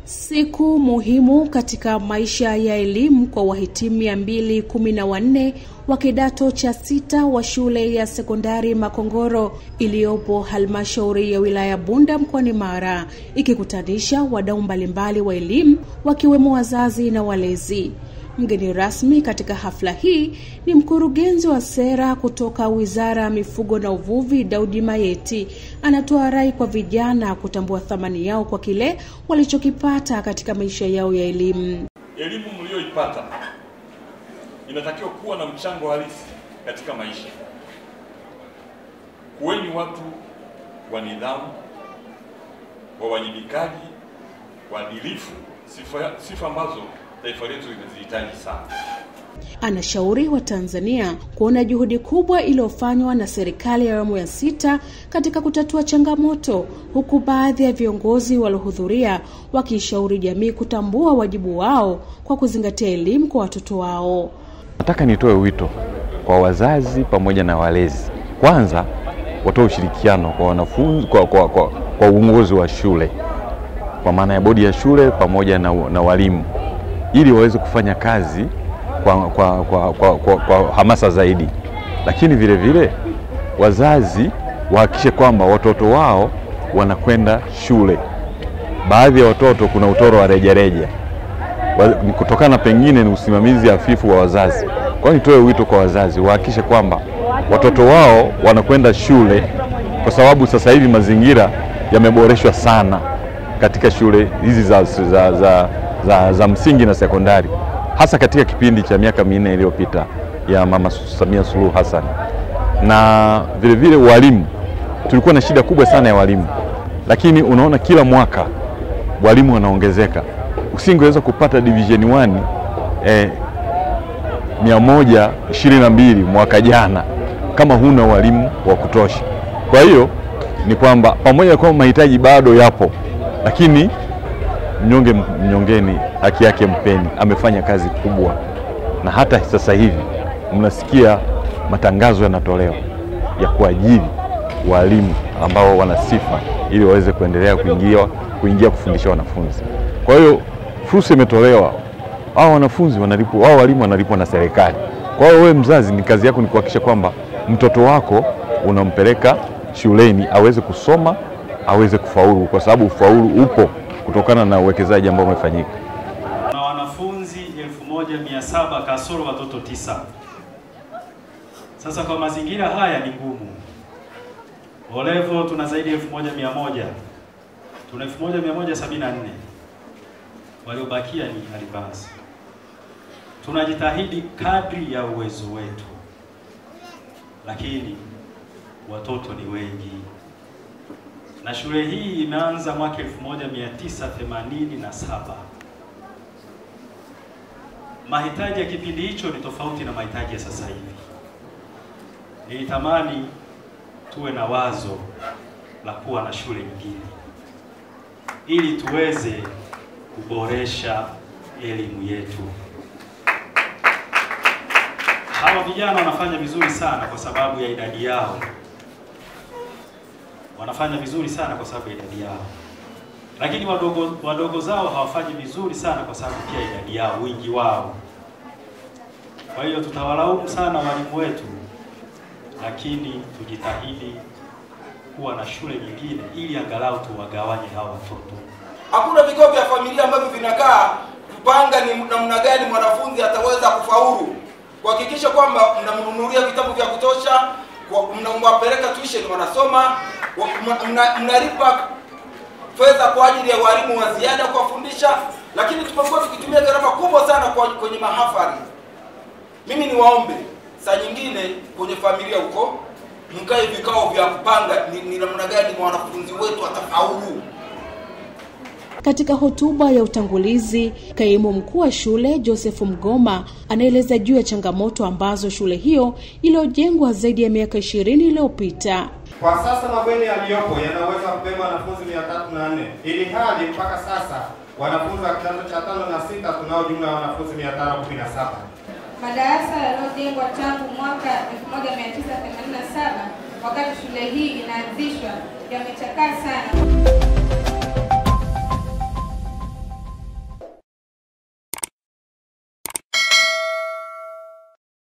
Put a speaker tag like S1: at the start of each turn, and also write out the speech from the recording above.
S1: Siku muhimu katika maisha ya elimu kwa wahitimu 214 wa kidato cha 6 wa shule ya sekondari Makongoro iliyopo halmashauri ya wilaya Bunda mkoani Mara, ikikutanisha wadau mbalimbali wa elimu wakiwemo wazazi na walezi. Mgeni rasmi katika hafla hii ni mkurugenzi wa sera kutoka Wizara ya Mifugo na Uvuvi, Daudi Mayeti. Anatoa rai kwa vijana kutambua thamani yao kwa kile walichokipata katika maisha yao ya elimu.
S2: Elimu mlioipata inatakiwa kuwa na mchango halisi katika maisha. Kuweni watu wa nidhamu, wawajibikaji, waadilifu, sifa ambazo taifa letu linazihitaji sana.
S1: Anashauri wa Tanzania kuona juhudi kubwa iliyofanywa na serikali ya awamu ya 6 katika kutatua changamoto, huku baadhi ya viongozi waliohudhuria wakishauri jamii kutambua wajibu wao kwa kuzingatia elimu kwa watoto wao.
S3: Nataka nitoe wito kwa wazazi pamoja na walezi. Kwanza, watoe ushirikiano kwa wanafunzi, kwa uongozi wa shule, kwa maana ya bodi ya shule pamoja na walimu, ili waweze kufanya kazi kwa hamasa zaidi. Lakini vile vile wazazi wahakikishe kwamba watoto wao wanakwenda shule. Baadhi ya watoto kuna utoro wa rejareja kutokana pengine ni usimamizi hafifu wa wazazi. Kwa hiyo nitoe wito kwa wazazi wahakikishe kwamba watoto wao wanakwenda shule, kwa sababu sasa hivi mazingira yameboreshwa sana katika shule hizi za msingi na sekondari, hasa katika kipindi cha miaka 4 iliyopita ya Mama Samia Suluhu Hassan. Na vile vile walimu, tulikuwa na shida kubwa sana ya walimu, lakini unaona kila mwaka walimu wanaongezeka. Usingeweza kupata division 1 122 mwaka jana kama huna walimu wa kutosha. Kwa hiyo ni kwamba pamoja kwa mahitaji bado yapo, lakini mnyongeni haki yake mpeni. Amefanya kazi kubwa, na hata sasa hivi mnasikia matangazo yanatolewa ya kuajiri walimu ambao wana sifa ili waweze kuendelea kuingia kufundisha wanafunzi. Kwa hiyo fursa imetolewa, hao wanafunzi wanalipwa, hao walimu wanalipwa na serikali. Kwa hiyo wewe mzazi, ni kazi yako ni kuhakikisha kwamba mtoto wako unampeleka shuleni aweze kusoma, aweze kufaulu, kwa sababu ufaulu upo kutokana na uwekezaji ambao umefanyika.
S4: Na wanafunzi 1700 kasoro watoto 9. Sasa kwa mazingira haya ni ngumu. Olevo tuna zaidi ya 1100. Tuna 1174. Waliobakia ni advance. Tunajitahidi kadri ya uwezo wetu, lakini watoto ni wengi. Na shule hii imeanza mwaka 1987. Mahitaji ya kipindi hicho ni tofauti na mahitaji ya sasa hivi. Nilitamani tuwe na wazo la kuwa na shule nyingine ili tuweze kuboresha elimu yetu. Hawa vijana wanafanya vizuri sana kwa sababu ya idadi yao. Wanafanya vizuri sana kwa sababu ya idadi yao. Lakini wadogo zao hawafanyi vizuri sana kwa sababu pia idadi yao, wingi wao. Kwa hiyo tutawalaumu sana walimu wetu, lakini tujitahidi kuwa na shule nyingine ili angalau tuwagawanye hawa watoto.
S5: Hakuna vikao vya familia ambavyo vinakaa kupanga ni namna gani mwanafunzi ataweza kufaulu, kuhakikisha kwamba mnamnunulia vitabu vya kutosha, mnampeleka tuition wanasoma, mnalipa fedha kwa ajili ya walimu wa ziada kuwafundisha, lakini tumekuwa tukitumia gharama kubwa sana kwenye mahafali. Mimi niwaombe saa nyingine kwenye familia huko mkae vikao vya kupanga ni namna gani wanafunzi wetu atafaulu.
S1: Katika hotuba ya utangulizi, kaimu mkuu wa shule Joseph Mgoma anaeleza juu ya changamoto ambazo shule hiyo iliyojengwa zaidi ya miaka 20 iliyopita.
S6: Kwa sasa mabweni yaliyopo yanaweza kubeba wanafunzi 304, ili hali mpaka sasa wanafunzi wa kidato cha 5 na 6 tunao jumla ya wanafunzi 517.
S7: Madarasa yaliyojengwa tangu mwaka 1987 wakati shule hii inaanzishwa yamechakaa sana.